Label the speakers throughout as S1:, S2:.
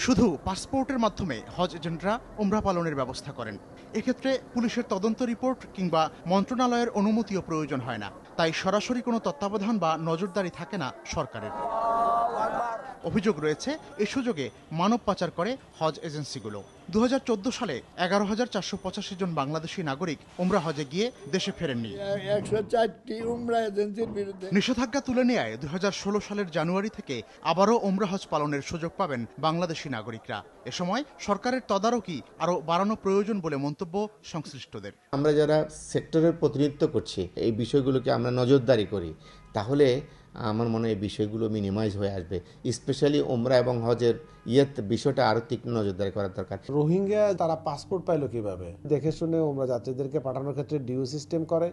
S1: শুধু পাসপোর্টের মাধ্যমে হজ এজেন্টরা উমরা পালনের ব্যবস্থা করেন। এক্ষেত্রে পুলিশের তদন্ত রিপোর্ট কিংবা মন্ত্রণালয়ের অনুমতিও প্রয়োজন হয় না, তাই সরাসরি কোনো তত্ত্বাবধান বা নজরদারি থাকে না সরকারের। অভিযোগ রয়েছে এ সুযোগে মানব পাচার করে হজ এজেন্সিগুলো। ২০১৪ সালে ১১,৪৮৫ জন বাংলাদেশি নাগরিক উমরা হজে গিয়ে দেশে ফেরেননি।
S2: ১০৪টি উমরা এজেন্সির বিরুদ্ধে
S1: নিষেধাজ্ঞা তুলে নেয় ২০১৬ সালের জানুয়ারি থেকে আবারও উমরা হজ পালনের সুযোগ পাবেন বাংলাদেশি নাগরিকরা। এ সময় সরকারের তদারকি আরও বাড়ানো প্রয়োজন বলে মন্তব্য সংশ্লিষ্টদের।
S3: আমরা যারা সেক্টরের প্রতিনিধিত্ব করছি, এই বিষয়গুলোকে আমরা নজরদারি করি, তাহলে আমার মনে হয় এই বিষয়গুলো মিনিমাইজ হয়ে আসবে। স্পেশালি উমরা এবং হজের বিষয়টা আরও তীক্ষ্ণ নজরদারি করার দরকার।
S4: রোহিঙ্গা তারা পাসপোর্ট পাইলো কিভাবে? দেখে শুনে উমরা যাত্রীদেরকে পাঠানোর ক্ষেত্রে ডিউ সিস্টেম করে,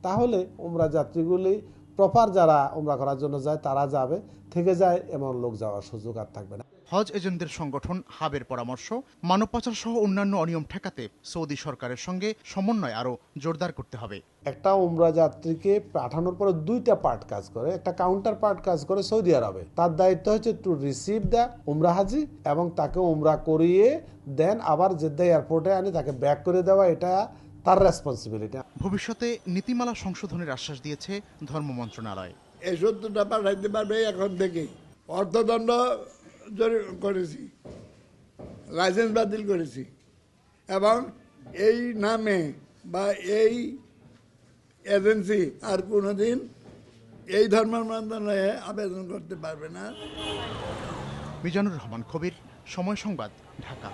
S4: তাহলে উমরা যাত্রীগুলি প্রপার যারা উমরা করার জন্য যায় তারা যাবে, থেকে যায় এমন লোক যাওয়ার সুযোগ আর থাকবে না।
S1: হজ এজেন্টদের সংগঠন হাবের পরামর্শ, মানব পাচার সহ অন্যান্য অনিয়ম ঠেকাতে সৌদি সরকারের সঙ্গে সমন্বয় আরও জোরদার করতে হবে।
S4: একটা উমরা যাত্রীকে পাঠানোর পরে দুইটা পার্ট কাজ করে, একটা কাউন্টার পার্ট কাজ করে সৌদি আরবে। তার দায়িত্ব হচ্ছে টু রিসিভ দ্য উমরা হাজি এবং তাকে উমরা করিয়ে দেন আবার জেদ্দা এয়ারপোর্টে আনি তাকে ব্যাক করে দেওয়া, এটা তার রেসপন্সিবিলিটি।
S1: ভবিষ্যতে নীতিমালা সংশোধনের আশ্বাস দিয়েছে ধর্ম মন্ত্রণালয়।
S2: এই ৭০টা পাঠাইতে পারবে এখন থেকেই। অর্থদণ্ড করেছি, লাইসেন্স বাতিল করেছি এবং এই নামে বা এই এজেন্সি আর কোনোদিন এই ধর্ম মন্ত্রণালয়ে আবেদন করতে পারবে না।
S1: মিজানুর রহমান কবির, সময় সংবাদ, ঢাকা।